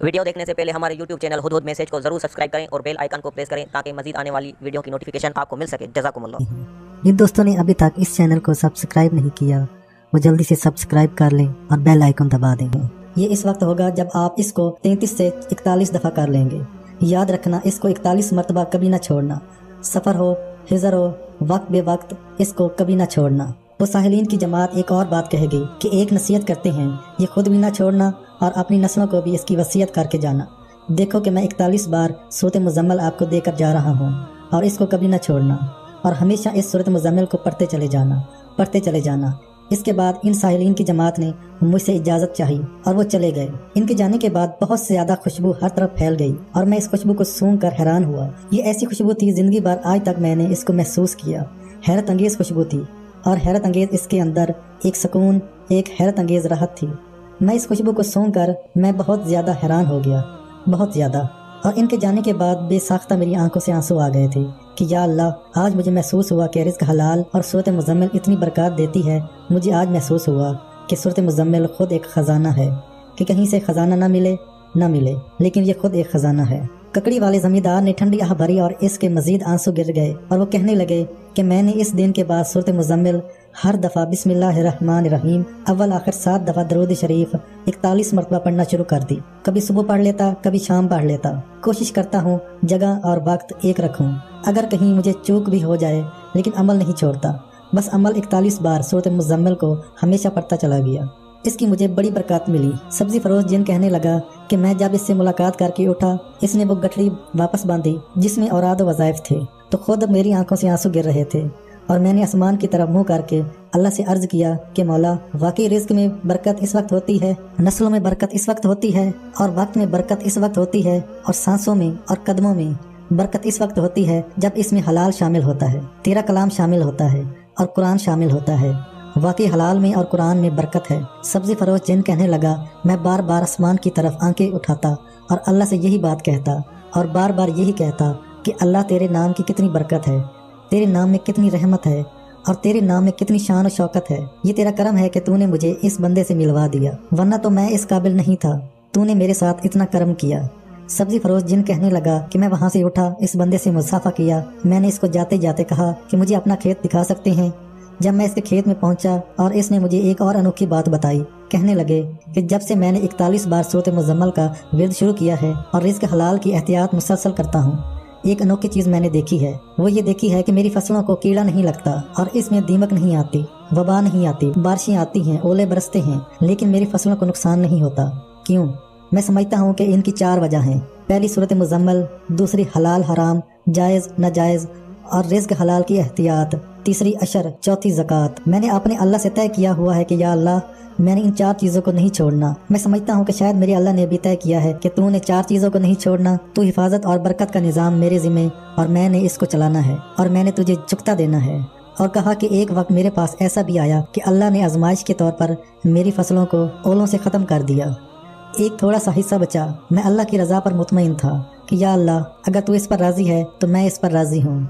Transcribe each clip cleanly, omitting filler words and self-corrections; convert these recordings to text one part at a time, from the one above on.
Video دیکھنے سے پہلے ہمارے YouTube چینل HudHud Message کو ضرور سبسکرائب کریں اور بیل آئیکن کو پریس کریں تاکہ مزید آنے والی ویڈیو کی نوٹیفیکیشن آپ کو مل سکے۔ جزاکم اللہ۔ جن دوستوں نے ابھی تک اس چینل کو سبسکرائب نہیں کیا وہ جلدی سے سبسکرائب کر لیں اور بیل آئیکن دبا دیں۔ یہ اس وقت ہوگا جب آپ اس کو 33 سے 41 دفعہ کر لیں گے۔ یاد رکھنا، اس کو 41 مرتبہ کبھی نہ چھوڑنا۔ سفر ہو، حضر ہو، وقت بے وقت اس کو کبھی نہ چھوڑنا۔ وہ ساحلین کی جماعت ایک اور بات کہے گی کہ ایک نصیحت کرتے ہیں، یہ خود بھی نہ چھوڑنا اور اپنی نسلوں کو بھی اس کی وصیت کر کے جانا۔ دیکھو کہ میں 41 بار سورۃ مزمل آپ کو دے کر جا رہا ہوں اور اس کو کبھی نہ چھوڑنا اور ہمیشہ اس سورۃ مزمل کو پڑھتے چلے جانا۔ اس کے بعد ان ساحلین کی جماعت نے مجھ سے اجازت چاہی اور وہ چلے گئے۔ ان کے جانے کے بعد بہت سے زیادہ خوشبو ہر طرف پھیل گئی اور میں اس خوشبو کو سونگھ کر حیران ہوا۔ یہ ایسی خوشبو تھی زندگی بھر آج تک میں نے اس کو محسوس کیا۔ حیرت انگیز خوشبو تھی اور حیرت انگیز اس کے اندر ایک سکون، ایک حیرت انگیز راحت تھی۔ میں اس خوشبو کو سونگھ کر میں بہت زیادہ حیران ہو گیا، بہت زیادہ۔ اور ان کے جانے کے بعد بے ساختہ میری آنکھوں سے آنسو آ گئے تھے کہ یا اللہ، آج مجھے محسوس ہوا کہ رزق حلال اور سورۃ مزمل اتنی برکات دیتی ہے۔ مجھے آج محسوس ہوا کہ سورۃ مزمل خود ایک خزانہ ہے، کہ کہیں سے خزانہ نہ ملے لیکن یہ خود ایک خزانہ ہے۔ ککڑی والے زمیندار نے ٹھنڈی آہ بھری اور اس کے مزید آنسو گر گئے اور وہ کہنے لگے کہ میں نے اس دن کے بعد سورۃ مزمل ہر دفعہ بسم اللہ الرحمن الرحیم اول آخر 7 دفعہ درود شریف 41 مرتبہ پڑھنا شروع کر دی۔ کبھی صبح پڑھ لیتا، کبھی شام پڑھ لیتا۔ کوشش کرتا ہوں جگہ اور وقت ایک رکھوں، اگر کہیں مجھے چوک بھی ہو جائے لیکن عمل نہیں چھوڑتا۔ بس عمل 41 بار سورۃ مزمل کو ہمیشہ پڑھتا چلا گیا۔ اس کی مجھے بڑی برکات ملی۔ سبزی فروش جن کہنے لگا کہ میں جب اس سے ملاقات کر کے اٹھا، اس نے وہ گٹھڑی واپس باندھی جس میں اوراد و وظائف تھے، تو خود میری آنکھوں سے آنسو گر رہے تھے اور میں نے آسمان کی طرف منہ کر کے اللہ سے عرض کیا کہ مولا، واقعی رزق میں برکت اس وقت ہوتی ہے، نسلوں میں برکت اس وقت ہوتی ہے، اور وقت میں برکت اس وقت ہوتی ہے، اور سانسوں میں اور قدموں میں برکت اس وقت ہوتی ہے جب اس میں حلال شامل ہوتا ہے، تیرا کلام شامل ہوتا ہے اور قرآن شامل ہوتا ہے۔ واقعی حلال میں اور قرآن میں برکت ہے۔ سبزی فروش جن کہنے لگا میں بار بار آسمان کی طرف آنکھیں اٹھاتا اور اللہ سے یہی بات کہتا اور بار بار یہی کہتا کہ اللہ، تیرے نام کی کتنی برکت ہے، تیرے نام میں کتنی رحمت ہے اور تیرے نام میں کتنی شان و شوکت ہے۔ یہ تیرا کرم ہے کہ تو نے مجھے اس بندے سے ملوا دیا، ورنہ تو میں اس قابل نہیں تھا، تو نے میرے ساتھ اتنا کرم کیا۔ سبزی فروش جن کہنے لگا کہ میں وہاں سے اٹھا، اس بندے سے مصافحہ کیا۔ میں نے اس کو جاتے جاتے کہا کہ مجھے اپنا کھیت دکھا سکتے ہیں؟ جب میں اس کے کھیت میں پہنچا اور اس نے مجھے ایک اور انوکھی بات بتائی، کہنے لگے کہ جب سے میں نے 41 بار سورۃ مزمل کا ورد شروع کیا ہے اور رزق حلال کی احتیاط مسلسل کرتا ہوں، ایک انوکھی چیز میں نے دیکھی ہے۔ وہ یہ دیکھی ہے کہ میری فصلوں کو کیڑا نہیں لگتا اور اس میں دیمک نہیں آتی، وبا نہیں آتی، بارشیں آتی ہیں، اولے برستے ہیں، لیکن میری فصلوں کو نقصان نہیں ہوتا۔ کیوں؟ میں سمجھتا ہوں کہ ان کی 4 وجہ ہیں۔ پہلی سورۃ مزمل، دوسری حلال حرام، جائز ناجائز اور رزق حلال کی احتیاط، تیسری عشر، چوتھی زکوٰۃ۔ میں نے اپنے اللہ سے طے کیا ہوا ہے کہ یا اللہ، میں نے ان 4 چیزوں کو نہیں چھوڑنا۔ میں سمجھتا ہوں کہ شاید میرے اللہ نے بھی طے کیا ہے کہ تو نے 4 چیزوں کو نہیں چھوڑنا، تو حفاظت اور برکت کا نظام میرے ذمہ اور میں نے اس کو چلانا ہے اور میں نے تجھے چکتا دینا ہے۔ اور کہا کہ ایک وقت میرے پاس ایسا بھی آیا کہ اللہ نے آزمائش کے طور پر میری فصلوں کو اولوں سے ختم کر دیا۔ ایک تھوڑا سا حصہ بچا۔ میں اللہ کی رضا پر مطمئن تھا کہ یا اللہ، اگر تو اس پر راضی ہے تو میں اس پر راضی ہوں،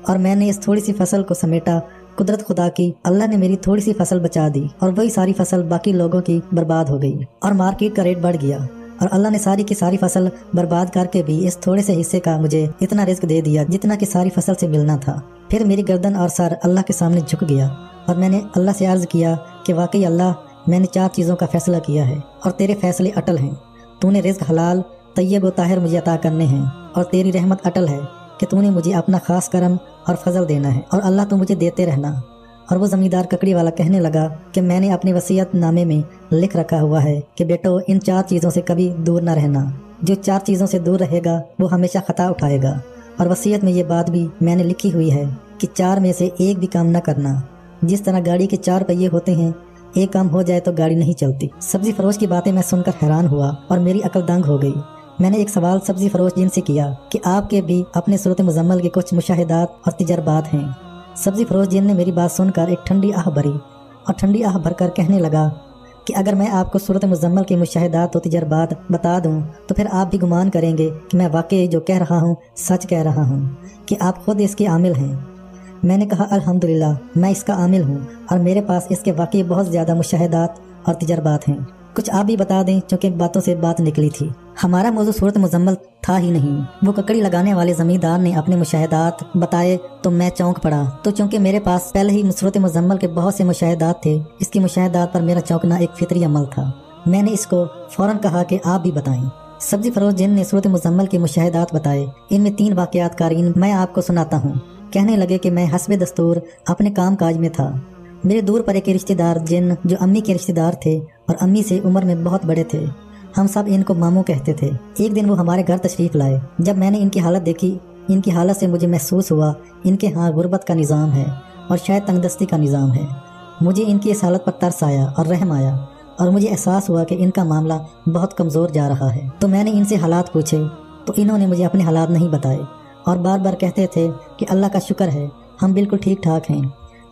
اور میں نے اس تھوڑی سی فصل کو سمیٹا۔ قدرت خدا کی، اللہ نے میری تھوڑی سی فصل بچا دی اور وہی ساری فصل باقی لوگوں کی برباد ہو گئی اور مارکیٹ کا ریٹ بڑھ گیا، اور اللہ نے ساری کی ساری فصل برباد کر کے بھی اس تھوڑے سے حصے کا مجھے اتنا رزق دے دیا جتنا کہ ساری فصل سے ملنا تھا۔ پھر میری گردن اور سر اللہ کے سامنے جھک گیا اور میں نے اللہ سے عرض کیا کہ واقعی اللہ، میں نے 4 چیزوں کا فیصلہ کیا ہے اور تیرے فیصلے اٹل ہیں۔ تو نے رزق حلال، طیب و طاہر مجھے عطا کرنے ہیں، اور تیری رحمت اٹل ہے کہ تو نے مجھے اپنا خاص کرم اور فضل دینا ہے، اور اللہ تو مجھے دیتے رہنا۔ اور وہ زمیندار ککڑی والا کہنے لگا کہ میں نے اپنے وصیت نامے میں لکھ رکھا ہوا ہے کہ بیٹو، ان 4 چیزوں سے کبھی دور نہ رہنا۔ جو 4 چیزوں سے دور رہے گا وہ ہمیشہ خطا اٹھائے گا، اور وصیت میں یہ بات بھی میں نے لکھی ہوئی ہے کہ 4 میں سے ایک بھی کام نہ کرنا۔ جس طرح گاڑی کے 4 پہیے ہوتے ہیں، ایک کام ہو جائے تو گاڑی نہیں چلتی۔ سبزی فروش کی باتیں میں سن کر حیران ہوا اور میری عقل دنگ ہو گئی۔ میں نے ایک سوال سبزی فروش جن سے کیا کہ آپ کے بھی اپنے سورۃ مزمل کے کچھ مشاہدات اور تجربات ہیں۔ سبزی فروش جن نے میری بات سن کر ایک ٹھنڈی آہ بھری اور ٹھنڈی آہ بھر کر کہنے لگا کہ اگر میں آپ کو سورۃ مزمل کے مشاہدات و تجربات بتا دوں تو پھر آپ بھی گمان کریں گے کہ میں واقعی جو کہہ رہا ہوں سچ کہہ رہا ہوں، کہ آپ خود اس کے عامل ہیں۔ میں نے کہا الحمدللہ، میں اس کا عامل ہوں اور میرے پاس اس کے واقعی بہت زیادہ مشاہدات اور تجربات ہیں۔ کچھ آپ بھی بتا دیں چونکہ باتوں سے بات نکلی تھی۔ ہمارا موضوع صورت مزمل تھا ہی نہیں۔ وہ ککڑی لگانے والے زمیندار نے اپنے مشاہدات بتائے تو میں چونک پڑا، تو چونکہ میرے پاس پہلے ہی صورت مزمل کے بہت سے مشاہدات تھے، اس کی مشاہدات پر میرا چونکنا ایک فطری عمل تھا۔ میں نے اس کو فوراً کہا کہ آپ بھی بتائیں۔ سبزی فروش جن نے صورت مزمل کے مشاہدات بتائے، ان میں 3 واقعات کارین میں آپ کو سناتا ہوں۔ کہنے لگے کہ میں حسب دستور اپنے کام کاج میں تھا۔ میرے دور پر ایک رشتہ دار جن جو امی کے رشتہ دار تھے اور امی سے عمر میں بہت بڑے تھے، ہم سب ان کو ماموں کہتے تھے۔ ایک دن وہ ہمارے گھر تشریف لائے۔ جب میں نے ان کی حالت دیکھی، ان کی حالت سے مجھے محسوس ہوا ان کے ہاں غربت کا نظام ہے اور شاید تنگدستی کا نظام ہے۔ مجھے ان کی اس حالت پر ترس آیا اور رحم آیا، اور مجھے احساس ہوا کہ ان کا معاملہ بہت کمزور جا رہا ہے۔ تو میں نے ان سے حالات پوچھے تو انہوں نے مجھے اپنے حالات نہیں بتائے اور بار بار کہتے تھے کہ اللہ کا شکر ہے، ہم بالکل ٹھیک ٹھاک ہیں،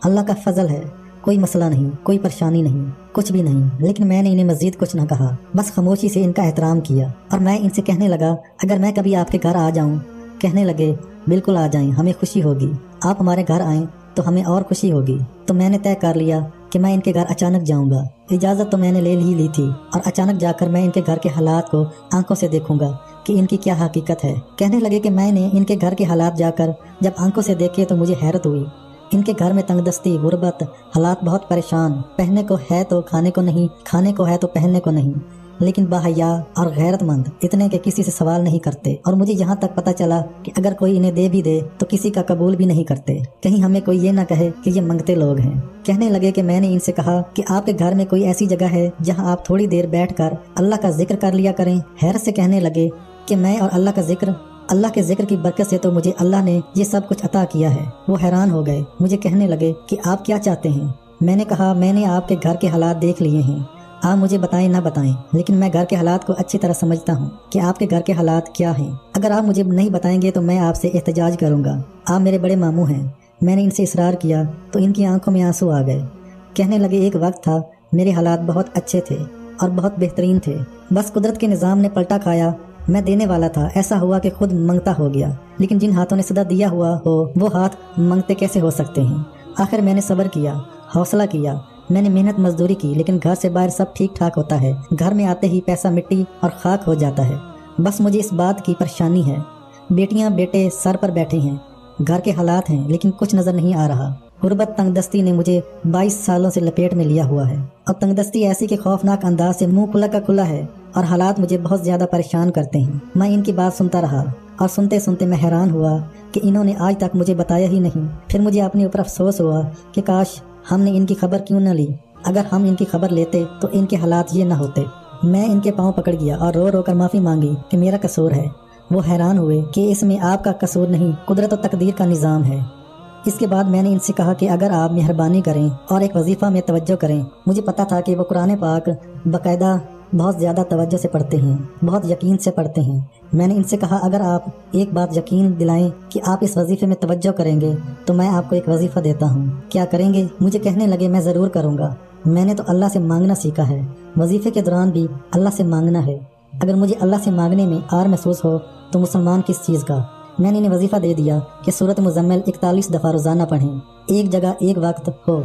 اللہ کا فضل ہے، کوئی مسئلہ نہیں، کوئی پریشانی نہیں، کچھ بھی نہیں۔ لیکن میں نے انہیں مزید کچھ نہ کہا، بس خاموشی سے ان کا احترام کیا، اور میں ان سے کہنے لگا اگر میں کبھی آپ کے گھر آ جاؤں۔ کہنے لگے بالکل آ جائیں، ہمیں خوشی ہوگی، آپ ہمارے گھر آئیں تو ہمیں اور خوشی ہوگی۔ تو میں نے طے کر لیا کہ میں ان کے گھر اچانک جاؤں گا۔ اجازت تو میں نے لے ہی لی تھی، اور اچانک جا کر میں ان کے گھر کے حالات کو آنکھوں سے دیکھوں گا کہ ان کی کیا حقیقت ہے۔ کہنے لگے کہ میں نے ان کے گھر کے حالات جا کر جب آنکھوں سے دیکھے تو مجھے حیرت ہوئی۔ ان کے گھر میں تنگدستی، غربت، حالات بہت پریشان، پہننے کو ہے تو کھانے کو نہیں، کھانے کو ہے تو پہننے کو نہیں، لیکن باحیا اور غیرت مند اتنے کہ کسی سے سوال نہیں کرتے، اور مجھے یہاں تک پتہ چلا کہ اگر کوئی انہیں دے بھی دے تو کسی کا قبول بھی نہیں کرتے، کہیں ہمیں کوئی یہ نہ کہے کہ یہ منگتے لوگ ہیں۔ کہنے لگے کہ میں نے ان سے کہا کہ آپ کے گھر میں کوئی ایسی جگہ ہے جہاں آپ تھوڑی دیر بیٹھ کر اللہ کا ذکر کر لیا کریں۔ حیرت سے کہنے لگے کہ میں اور اللہ کے ذکر کی برکت سے تو مجھے اللہ نے یہ سب کچھ عطا کیا ہے۔ وہ حیران ہو گئے، مجھے کہنے لگے کہ آپ کیا چاہتے ہیں؟ میں نے کہا میں نے آپ کے گھر کے حالات دیکھ لیے ہیں، آپ مجھے بتائیں نہ بتائیں، لیکن میں گھر کے حالات کو اچھی طرح سمجھتا ہوں کہ آپ کے گھر کے حالات کیا ہیں۔ اگر آپ مجھے نہیں بتائیں گے تو میں آپ سے احتجاج کروں گا، آپ میرے بڑے ماموں ہیں۔ میں نے ان سے اصرار کیا تو ان کی آنکھوں میں آنسو آ گئے۔ کہنے لگے ایک وقت تھا میرے حالات بہت اچھے تھے اور بہت بہترین تھے، بس قدرت کے نظام نے پلٹا کھایا۔ میں دینے والا تھا، ایسا ہوا کہ خود منگتا ہو گیا، لیکن جن ہاتھوں نے صدا دیا ہوا ہو وہ ہاتھ منگتے کیسے ہو سکتے ہیں؟ آخر میں نے صبر کیا، حوصلہ کیا، میں نے محنت مزدوری کی، لیکن گھر سے باہر سب ٹھیک ٹھاک ہوتا ہے، گھر میں آتے ہی پیسہ مٹی اور خاک ہو جاتا ہے۔ بس مجھے اس بات کی پریشانی ہے، بیٹیاں بیٹے سر پر بیٹھے ہیں، گھر کے حالات ہیں لیکن کچھ نظر نہیں آ رہا۔ غربت تنگدستی نے مجھے 22 سالوں سے لپیٹ میں لیا ہوا ہے، اور تنگدستی ایسی کہ خوفناک انداز سے منہ کھلا کا کھلا ہے، اور حالات مجھے بہت زیادہ پریشان کرتے ہیں۔ میں ان کی بات سنتا رہا، اور سنتے سنتے میں حیران ہوا کہ انہوں نے آج تک مجھے بتایا ہی نہیں۔ پھر مجھے اپنے اوپر افسوس ہوا کہ کاش ہم نے ان کی خبر کیوں نہ لی، اگر ہم ان کی خبر لیتے تو ان کے حالات یہ نہ ہوتے۔ میں ان کے پاؤں پکڑ گیا اور رو رو کر معافی مانگی کہ میرا قصور ہے۔ وہ حیران ہوئے کہ اس میں آپ کا قصور نہیں، قدرت و تقدیر کا نظام ہے۔ اس کے بعد میں نے ان سے کہا کہ اگر آپ مہربانی کریں اور ایک وظیفہ میں توجہ کریں۔ مجھے پتا تھا کہ وہ قرآن پاک باقاعدہ بہت زیادہ توجہ سے پڑھتے ہیں، بہت یقین سے پڑھتے ہیں۔ میں نے ان سے کہا اگر آپ ایک بات یقین دلائیں کہ آپ اس وظیفے میں توجہ کریں گے تو میں آپ کو ایک وظیفہ دیتا ہوں، کیا کریں گے؟ مجھے کہنے لگے میں ضرور کروں گا، میں نے تو اللہ سے مانگنا سیکھا ہے، وظیفے کے دوران بھی اللہ سے مانگنا ہے۔ اگر مجھے اللہ سے مانگنے میں آر محسوس ہو تو مسلمان کس چیز کا؟ میں نے انہیں وظیفہ دے دیا کہ سورۃ مزمل 41 دفعہ روزانہ پڑھیں، ایک جگہ ایک وقت ہو،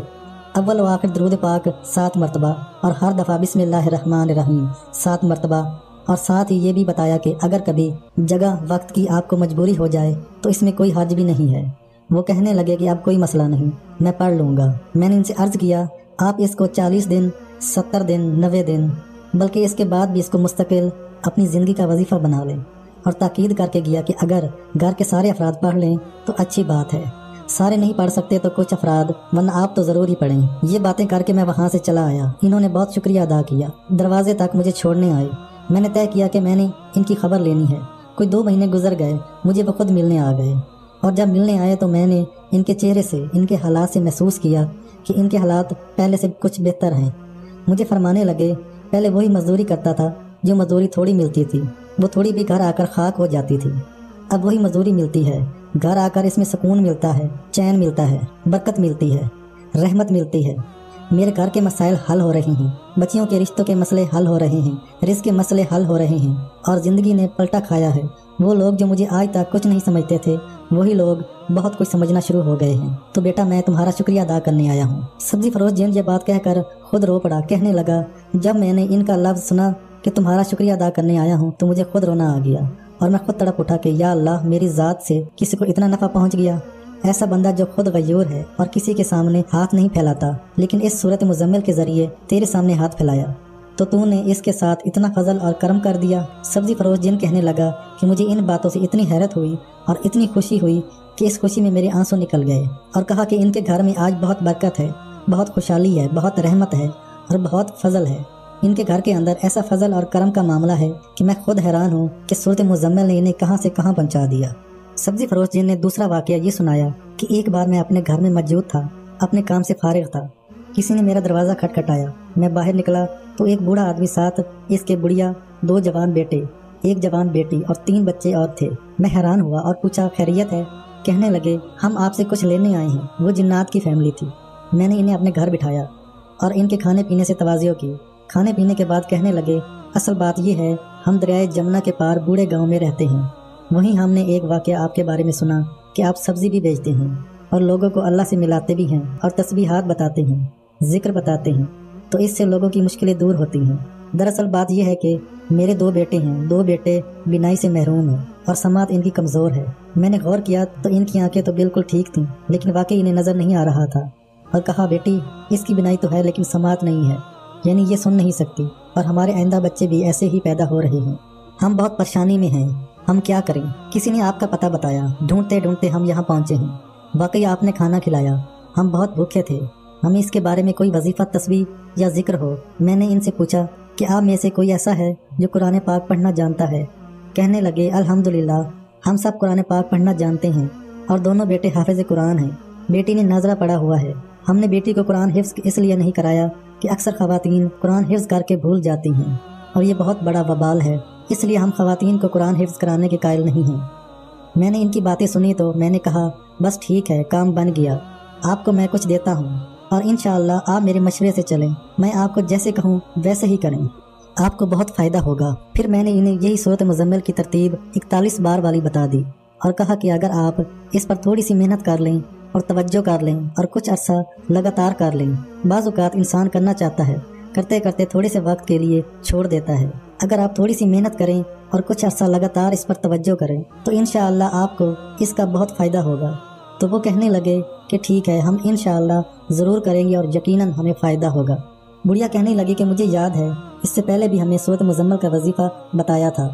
اول و آخر درود پاک 7 مرتبہ، اور ہر دفعہ بسم اللہ الرحمن الرحیم 7 مرتبہ، اور ساتھ ہی یہ بھی بتایا کہ اگر کبھی جگہ وقت کی آپ کو مجبوری ہو جائے تو اس میں کوئی حرج بھی نہیں ہے۔ وہ کہنے لگے کہ اب کوئی مسئلہ نہیں، میں پڑھ لوں گا۔ میں نے ان سے عرض کیا آپ اس کو 40 دن، 70 دن، 90 دن، بلکہ اس کے بعد بھی اس کو مستقل اپنی زندگی کا وظیفہ بنا لیں، اور تاکید کر کے گیا کہ اگر گھر کے سارے افراد پڑھ لیں تو اچھی بات ہے، سارے نہیں پڑھ سکتے تو کچھ افراد، ورنہ آپ تو ضرور ہی پڑھیں۔ یہ باتیں کر کے میں وہاں سے چلا آیا۔ انہوں نے بہت شکریہ ادا کیا، دروازے تک مجھے چھوڑنے آئے۔ میں نے طے کیا کہ میں نے ان کی خبر لینی ہے۔ کوئی 2 مہینے گزر گئے، مجھے وہ خود ملنے آ گئے، اور جب ملنے آئے تو میں نے ان کے چہرے سے، ان کے حالات سے محسوس کیا کہ ان کے حالات پہلے سے کچھ بہتر ہیں۔ مجھے فرمانے لگے پہلے وہی مزدوری کرتا تھا جو مزدوری تھوڑی ملتی تھی، وہ تھوڑی بھی گھر آ کر خاک ہو جاتی تھی، اب وہی مزدوری ملتی ہے، گھر آ کر اس میں سکون ملتا ہے، چین ملتا ہے، برکت ملتی ہے، رحمت ملتی ہے۔ میرے گھر کے مسائل حل ہو رہے ہیں، بچیوں کے رشتوں کے مسئلے حل ہو رہے ہیں، رزق کے مسئلے حل ہو رہے ہیں، اور زندگی نے پلٹا کھایا ہے۔ وہ لوگ جو مجھے آج تک کچھ نہیں سمجھتے تھے، وہی لوگ بہت کچھ سمجھنا شروع ہو گئے ہیں۔ تو بیٹا میں تمہارا شکریہ ادا کرنے آیا ہوں۔ سبزی فروش جن یہ بات کہہ کر خود رو پڑا، کہنے لگا جب میں نے ان کا لفظ سنا کہ تمہارا شکریہ ادا کرنے آیا ہوں تو مجھے خود رونا آ گیا اور میں خود تڑپ اٹھا کہ یا اللہ میری ذات سے کسی کو اتنا نفع پہنچ گیا۔ ایسا بندہ جو خود غیور ہے اور کسی کے سامنے ہاتھ نہیں پھیلاتا، لیکن اس صورت مزمل کے ذریعے تیرے سامنے ہاتھ پھیلایا تو تو نے اس کے ساتھ اتنا فضل اور کرم کر دیا۔ سبزی فروش جن کہنے لگا کہ مجھے ان باتوں سے اتنی حیرت ہوئی اور اتنی خوشی ہوئی کہ اس خوشی میں میرے آنسو نکل گئے، اور کہا کہ ان کے گھر میں آج بہت برکت ہے، بہت خوشحالی ہے، بہت رحمت ہے اور بہت فضل ہے۔ ان کے گھر کے اندر ایسا فضل اور کرم کا معاملہ ہے کہ میں خود حیران ہوں کہ صورت مزمل نے انہیں کہاں سے کہاں پہنچا دیا۔ سبزی فروش جن نے دوسرا واقعہ یہ سنایا کہ ایک بار میں اپنے گھر میں موجود تھا، اپنے کام سے فارغ تھا، کسی نے میرا دروازہ کھٹکھٹایا، میں باہر نکلا تو ایک بوڑھا آدمی ساتھ اس کے بڑھیا 2 جوان بیٹے، 1 جوان بیٹی اور 3 بچے اور تھے۔ میں حیران ہوا اور پوچھا خیریت ہے؟ کہنے لگے ہم آپ سے کچھ لینے آئے ہیں۔ وہ جنات کی فیملی تھی۔ میں نے انہیں اپنے گھر بٹھایا اور ان کے کھانے پینے سے توازیع کی۔ کھانے پینے کے بعد کہنے لگے اصل بات یہ ہے ہم دریائے جمنا کے پار بوڑھے گاؤں میں رہتے ہیں، وہیں ہم نے ایک واقعہ آپ کے بارے میں سنا کہ آپ سبزی بھی بیچتے ہیں اور لوگوں کو اللہ سے ملاتے بھی ہیں اور تسبیحات بتاتے ہیں، ذکر بتاتے ہیں، تو اس سے لوگوں کی مشکلیں دور ہوتی ہیں۔ دراصل بات یہ ہے کہ میرے 2 بیٹے ہیں، 2 بیٹے بینائی سے محروم ہیں اور سماعت ان کی کمزور ہے۔ میں نے غور کیا تو ان کی آنکھیں تو بالکل ٹھیک تھیں، لیکن واقعی انہیں نظر نہیں آ رہا تھا، اور کہا بیٹی اس کی بینائی تو ہے لیکن سماعت نہیں ہے، یعنی یہ سن نہیں سکتی، اور ہمارے آئندہ بچے بھی ایسے ہی پیدا ہو رہے ہیں۔ ہم بہت پریشانی میں ہیں، ہم کیا کریں؟ کسی نے آپ کا پتہ بتایا، ڈھونڈتے ڈھونڈتے ہم یہاں پہنچے ہیں۔ واقعی آپ نے کھانا کھلایا، ہم بہت بھوکے تھے، ہمیں اس کے بارے میں کوئی وظیفہ تسبیح یا ذکر ہو۔ میں نے ان سے پوچھا کہ آپ میں سے کوئی ایسا ہے جو قرآن پاک پڑھنا جانتا ہے؟ کہنے لگے الحمدللہ ہم سب قرآن پاک پڑھنا جانتے ہیں اور دونوں بیٹے حافظ قرآن ہیں۔ بیٹی نے ناظرہ پڑھا ہوا ہے۔ ہم نے بیٹی کو قرآن حفظ اس لیے نہیں کرایا کہ اکثر خواتین قرآن حفظ کر کے بھول جاتی ہیں اور یہ بہت بڑا وبال ہے، اس لیے ہم خواتین کو قرآن حفظ کرانے کے قائل نہیں ہیں۔ میں نے ان کی باتیں سنی تو میں نے کہا بس ٹھیک ہے، کام بن گیا، آپ کو میں کچھ دیتا ہوں اور انشاءاللہ آپ میرے مشورے سے چلیں، میں آپ کو جیسے کہوں ویسے ہی کریں، آپ کو بہت فائدہ ہوگا۔ پھر میں نے انہیں یہی صورت مزمل کی ترتیب 41 بار والی بتا دی اور کہا کہ اگر آپ اس پر تھوڑی سی محنت کر لیں اور توجہ کر لیں اور کچھ عرصہ لگاتار کر لیں، بعض اوقات انسان کرنا چاہتا ہے، کرتے کرتے تھوڑے سے وقت کے لیے چھوڑ دیتا ہے۔ اگر آپ تھوڑی سی محنت کریں اور کچھ عرصہ لگاتار اس پر توجہ کریں تو انشاءاللہ آپ کو اس کا بہت فائدہ ہوگا۔ تو وہ کہنے لگے کہ ٹھیک ہے، ہم انشاءاللہ ضرور کریں گے اور یقیناً ہمیں فائدہ ہوگا۔ بڑھیا کہنے لگی کہ مجھے یاد ہے اس سے پہلے بھی ہمیں سورۃ مزمل کا وظیفہ بتایا تھا،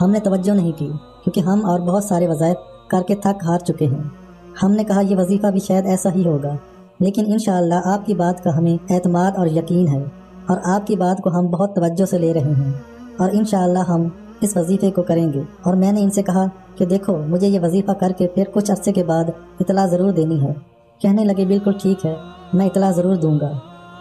ہم نے توجہ نہیں کی کیونکہ ہم اور بہت سارے وظائف کر کے تھک ہار چکے ہیں۔ ہم نے کہا یہ وظیفہ بھی شاید ایسا ہی ہوگا، لیکن انشاءاللہ آپ کی بات کا ہمیں اعتماد اور یقین ہے اور آپ کی بات کو ہم بہت توجہ سے لے رہے ہیں اور انشاءاللہ ہم اس وظیفے کو کریں گے۔ اور میں نے ان سے کہا کہ دیکھو مجھے یہ وظیفہ کر کے پھر کچھ عرصے کے بعد اطلاع ضرور دینی ہے۔ کہنے لگے بالکل ٹھیک ہے، میں اطلاع ضرور دوں گا۔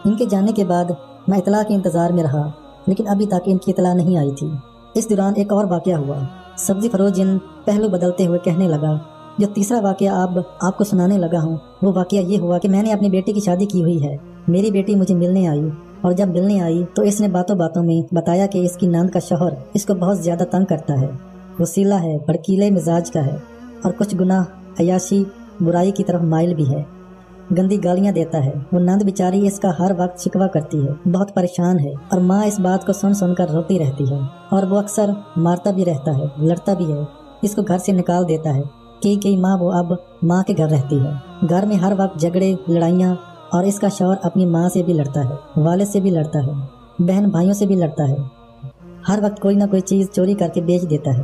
ان کے جانے کے بعد میں اطلاع کے انتظار میں رہا، لیکن ابھی تک ان کی اطلاع نہیں آئی تھی۔ اس دوران ایک اور واقعہ ہوا۔ سبزی فروش جن پہلو بدلتے ہوئے کہنے لگا جو تیسرا واقعہ آپ کو سنانے لگا ہوں وہ واقعہ یہ ہوا کہ میں نے اپنی بیٹی کی شادی کی ہوئی ہے۔ میری بیٹی مجھے ملنے آئی اور جب ملنے آئی تو اس نے باتوں باتوں میں بتایا کہ اس کی نند کا شوہر اس کو بہت زیادہ تنگ کرتا ہے، وسیلہ ہے، بھڑکیلے مزاج کا ہے اور کچھ گناہ عیاشی برائی کی طرف مائل بھی ہے، گندی گالیاں دیتا ہے۔ وہ نند بیچاری اس کا ہر وقت شکوہ کرتی ہے، بہت پریشان ہے اور ماں اس بات کو سن سن کر روتی رہتی ہے اور وہ اکثر مارتا بھی رہتا ہے، لڑتا بھی ہے، اس کو گھر سے نکال دیتا ہے۔ کئی ماں وہ اب ماں کے گھر رہتی ہے۔ گھر میں ہر وقت جھگڑے لڑائیاں اور اس کا شوہر اپنی ماں سے بھی لڑتا ہے، والد سے بھی لڑتا ہے، بہن بھائیوں سے بھی لڑتا ہے، ہر وقت کوئی نہ کوئی چیز چوری کر کے بیچ دیتا ہے۔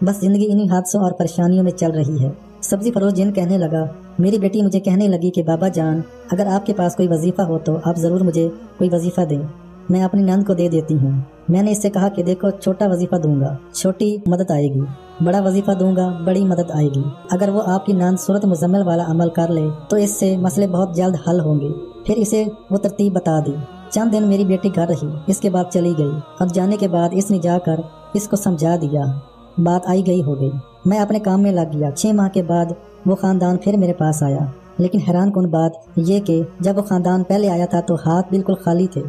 بس زندگی انہی حادثوں اور پریشانیوں میں چل رہی ہے۔ سبزی فروش جن کہنے لگا میری بیٹی مجھے کہنے لگی کہ بابا جان اگر آپ کے پاس کوئی وظیفہ ہو تو آپ ضرور مجھے کوئی وظیفہ دیں، میں اپنی نند کو دے دیتی ہوں۔ میں نے اس سے کہا کہ دیکھو چھوٹا وظیفہ دوں گا، چھوٹی مدد آئے گی، بڑا وظیفہ دوں گا، بڑی مدد آئے گی۔ اگر وہ آپ کی نند سورۃ مزمل والا عمل کر لے تو اس سے مسئلے بہت جلد حل ہوں گے۔ پھر اسے وہ ترتیب بتا دی۔ چند دن میری بیٹی گھر رہی، اس کے بعد چلی گئی۔ اب جانے کے بعد اس نے جا کر اس کو سمجھا دیا، بات آئی گئی ہو گئی۔ میں اپنے کام میں لگ گیا۔ 6 ماہ کے بعد وہ خاندان پھر میرے پاس آیا، لیکن حیران کن بات یہ کہ جب وہ خاندان پہلے آیا تھا تو ہاتھ بالکل خالی تھے،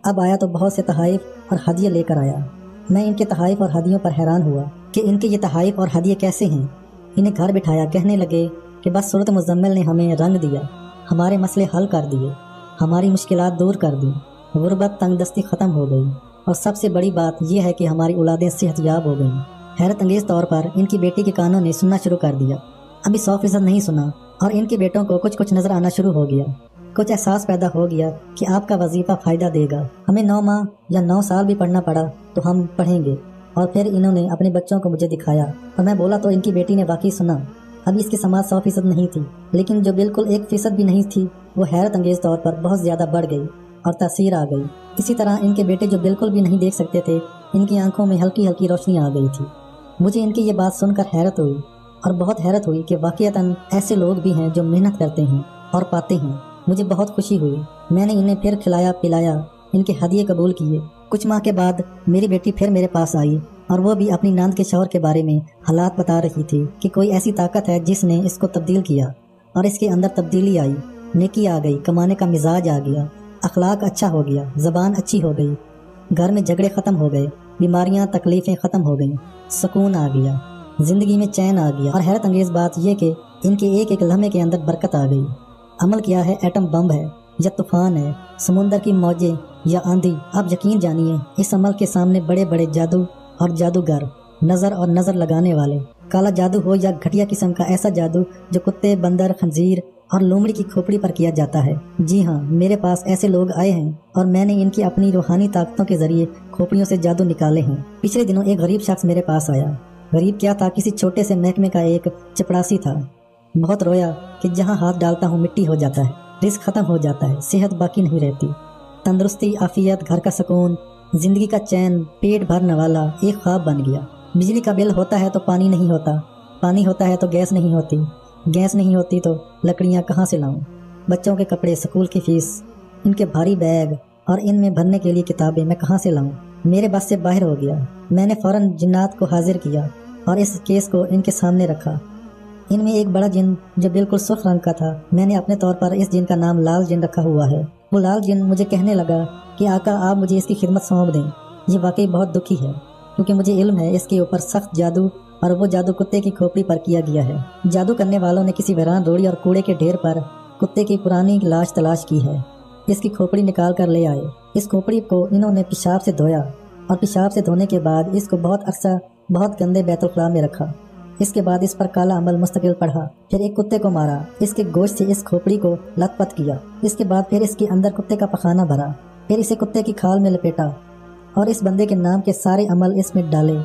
اب آیا تو بہت سے تحائف اور ہدیے لے کر آیا۔ میں ان کے تحائف اور ہدیوں پر حیران ہوا کہ ان کے یہ تحائف اور ہدیے کیسے ہیں۔ انہیں گھر بٹھایا، کہنے لگے کہ بس سورۃ مزمل نے ہمیں رنگ دیا، ہمارے مسئلے حل کر دیے، ہماری مشکلات دور کر دی، غربت تنگدستی ختم ہو گئی، اور سب سے بڑی بات یہ ہے کہ ہماری اولادیں صحت یاب ہو گئیں۔ حیرت انگیز طور پر ان کی بیٹی کے کانوں نے سننا شروع کر دیا، ابھی 100% نہیں سنا، اور ان کے بیٹوں کو کچھ نظر آنا شروع ہو گیا۔ کچھ احساس پیدا ہو گیا کہ آپ کا وظیفہ فائدہ دے گا۔ ہمیں 9 ماہ یا 9 سال بھی پڑھنا پڑا تو ہم پڑھیں گے۔ اور پھر انہوں نے اپنے بچوں کو مجھے دکھایا، اور میں بولا تو ان کی بیٹی نے واقعی سنا۔ ابھی اس کی سماعت 100% نہیں تھی، لیکن جو بالکل 1% بھی نہیں تھی وہ حیرت انگیز طور پر بہت زیادہ بڑھ گئی اور تاثیر آ گئی۔ اسی طرح ان کے بیٹے جو بالکل بھی نہیں دیکھ سکتے تھے، ان کی آنکھوں میں ہلکی ہلکی روشنی آ گئی تھی۔ مجھے ان کی یہ بات سن کر حیرت ہوئی، اور بہت حیرت ہوئی کہ واقعتاً ایسے لوگ بھی ہیں جو محنت کرتے ہیں اور پاتے ہیں۔ مجھے بہت خوشی ہوئی۔ میں نے انہیں پھر کھلایا پلایا، ان کے ہدیے قبول کیے۔ کچھ ماہ کے بعد میری بیٹی پھر میرے پاس آئی، اور وہ بھی اپنی ناند کے شوہر کے بارے میں حالات بتا رہی تھی کہ کوئی ایسی طاقت ہے جس نے اس کو تبدیل کیا، اور اس کے اندر تبدیلی آئی، نیکی آ گئی، کمانے کا مزاج آ گیا، اخلاق اچھا ہو گیا، زبان اچھی ہو گئی، گھر میں جھگڑے ختم ہو گئے، بیماریاں تکلیفیں ختم ہو گئیں، سکون آ گیا، زندگی میں چین آ گیا۔ اور حیرت انگیز بات یہ کہ ان کے ایک ایک لمحے کے اندر برکت آ گئی۔ عمل کیا ہے؟ ایٹم بم ہے یا طوفان ہے، سمندر کی موجیں یا آندھی؟ آپ یقین جانیے، اس عمل کے سامنے بڑے بڑے جادو اور جادوگر، نظر اور نظر لگانے والے، کالا جادو ہو یا گھٹیا قسم کا ایسا جادو جو کتے، بندر، خنزیر اور لومڑی کی کھوپڑی پر کیا جاتا ہے۔ جی ہاں، میرے پاس ایسے لوگ آئے ہیں، اور میں نے ان کی اپنی روحانی طاقتوں کے ذریعے کھوپڑیوں سے جادو نکالے ہیں۔ پچھلے دنوں ایک غریب شخص میرے پاس آیا۔ غریب کیا تھا؟ کسی چھوٹے سے محکمے کا ایک چپڑاسی تھا۔ بہت رویا کہ جہاں ہاتھ ڈالتا ہوں مٹی ہو جاتا ہے، رزق ختم ہو جاتا ہے، صحت باقی نہیں رہتی۔ تندرستی، عافیت، گھر کا سکون، زندگی کا چین، پیٹ بھرنے والا ایک خواب بن گیا۔ بجلی کا بل ہوتا ہے تو پانی نہیں ہوتا، پانی ہوتا ہے تو گیس نہیں ہوتی، گیس نہیں ہوتی تو لکڑیاں کہاں سے لاؤں؟ بچوں کے کپڑے، سکول کی فیس، ان کے بھاری بیگ اور ان میں بھرنے کے لیے کتابیں میں کہاں سے لاؤں؟ میرے بس سے باہر ہو گیا۔ میں نے فوراً جنات کو حاضر کیا اور اس کیس کو ان کے سامنے رکھا۔ ان میں ایک بڑا جن جو بالکل سرخ رنگ کا تھا، میں نے اپنے طور پر اس جن کا نام لال جن رکھا ہوا ہے۔ وہ لال جن مجھے کہنے لگا کہ آقا آپ مجھے اس کی خدمت سونپ دیں، یہ واقعی بہت دکھی ہے، کیونکہ مجھے علم ہے اس کے اوپر سخت جادو، اور وہ جادو کتے کی کھوپڑی پر کیا گیا ہے۔ جادو کرنے والوں نے کسی ویران روڑی اور کوڑے کے ڈھیر پر کتے کی پرانی لاش تلاش کی ہے، اس کی کھوپڑی نکال کر لے آئے۔ اس کھوپڑی کو انہوں نے پیشاب سے دھویا، اور پیشاب سے دھونے کے بعد اس کو بہت عرصہ بہت گندے بیت الخلاء میں رکھا۔ اس کے بعد اس پر کالا عمل مستقل پڑھا، پھر ایک کتے کو مارا، اس کے گوشت سے اس کھوپڑی کو لت پت کیا، اس کے بعد پھر اس کے اندر کتے کا پخانہ بھرا، پھر اسے کتے کی کھال میں لپیٹا، اور اس بندے کے نام کے سارے عمل اس میں ڈالے،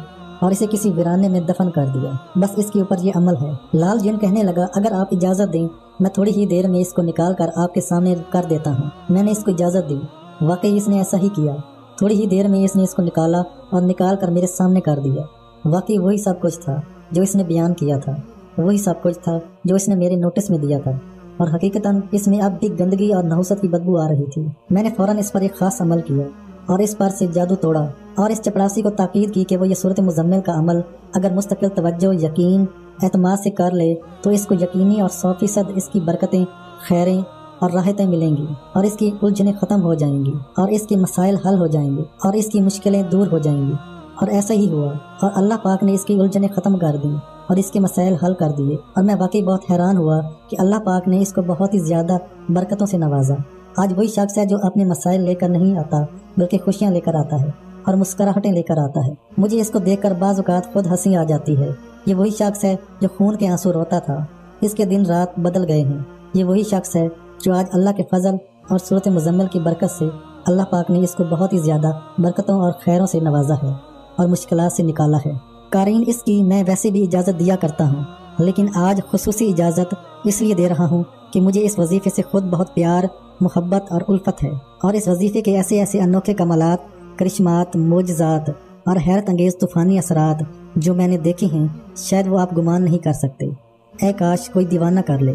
اور اسے کسی ویرانے میں دفن کر دیا۔ بس اس کے اوپر یہ عمل ہے۔ لال جن کہنے لگا اگر آپ اجازت دیں میں تھوڑی ہی دیر میں اس کو نکال کر آپ کے سامنے کر دیتا ہوں۔ میں نے اس کو اجازت دی، واقعی اس نے ایسا ہی کیا۔ تھوڑی ہی دیر میں اس نے اس کو نکالا اور نکال کر میرے سامنے کر دیا۔ واقعی وہی سب کچھ تھا جو اس نے بیان کیا تھا، وہی سب کچھ تھا جو اس نے میرے نوٹس میں دیا تھا، اور حقیقتاً اس میں اب بھی گندگی اور نحوست کی بدبو آ رہی تھی۔ میں نے فوراً اس پر ایک خاص عمل کیا اور اس پر سے جادو توڑا، اور اس چپڑاسی کو تاکید کی کہ وہ یہ سورہ مزمل کا عمل اگر مستقل توجہ، یقین، اعتماد سے کر لے تو اس کو یقینی اور 100% اس کی برکتیں، خیریں اور راحتیں ملیں گی، اور اس کی الجھنیں ختم ہو جائیں گی، اور اس کے مسائل حل ہو جائیں گے، اور اس کی مشکلیں دور ہو جائیں گی۔ اور ایسا ہی ہوا، اور اللہ پاک نے اس کی الجھنیں ختم کر دیں اور اس کے مسائل حل کر دیے، اور میں واقعی بہت حیران ہوا کہ اللہ پاک نے اس کو بہت ہی زیادہ برکتوں سے نوازا۔ آج وہی شخص ہے جو اپنے مسائل لے کر نہیں آتا بلکہ خوشیاں لے کر آتا ہے اور مسکراہٹیں لے کر آتا ہے۔ مجھے اس کو دیکھ کر بعض اوقات خود ہنسی آ جاتی ہے۔ یہ وہی شخص ہے جو خون کے آنسو روتا تھا، اس کے دن رات بدل گئے ہیں۔ یہ وہی شخص ہے جو آج اللہ کے فضل اور سورہ مزمل کی برکت سے اللہ پاک نے اس کو بہت ہی زیادہ برکتوں اور خیروں سے نوازا ہے اور مشکلات سے نکالا ہے۔ قارئین، اس کی میں ویسے بھی اجازت دیا کرتا ہوں، لیکن آج خصوصی اجازت اس لیے دے رہا ہوں کہ مجھے اس وظیفے سے خود بہت پیار، محبت اور الفت ہے، اور اس وظیفے کے ایسے ایسے انوکھے کمالات، کرشمات، معجزات اور حیرت انگیز طوفانی اثرات جو میں نے دیکھے ہیں، شاید وہ آپ گمان نہیں کر سکتے۔ اے کاش کوئی دیوانہ کر لے،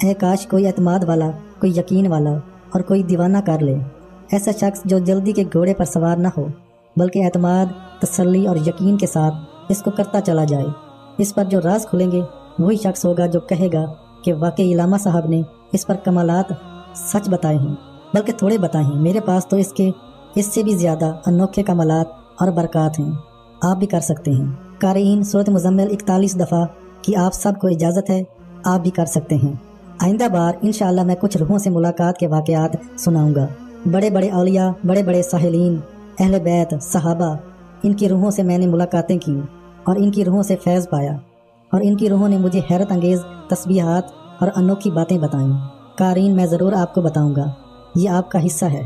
اے کاش کوئی اعتماد والا، کوئی یقین والا اور کوئی دیوانہ کر لے، ایسا شخص جو جلدی کے گھوڑے پر سوار نہ ہو بلکہ اعتماد، تسلی اور یقین کے ساتھ اس کو کرتا چلا جائے۔ اس پر جو راز کھلیں گے وہی شخص ہوگا جو کہے گا کہ واقعی علامہ صاحب نے اس پر کمالات سچ بتائے ہیں، بلکہ تھوڑے بتائے ہیں، میرے پاس تو اس سے بھی زیادہ انوکھے کمالات اور برکات ہیں، آپ بھی کر سکتے ہیں۔ قارئین، سورہ مزمل 41 دفعہ کی آپ سب کو اجازت ہے، آپ بھی کر سکتے ہیں۔ آئندہ بار انشاءاللہ میں کچھ روحوں سے ملاقات کے واقعات سناؤں گا۔ بڑے بڑے اولیاء، بڑے بڑے ساحلین، اہل بیت، صحابہ، ان کی روحوں سے میں نے ملاقاتیں کی اور ان کی روحوں سے فیض پایا، اور ان کی روحوں نے مجھے حیرت انگیز تسبیحات اور انوکھی باتیں بتائیں۔ قارئین، میں ضرور آپ کو بتاؤں گا، یہ آپ کا حصہ ہے۔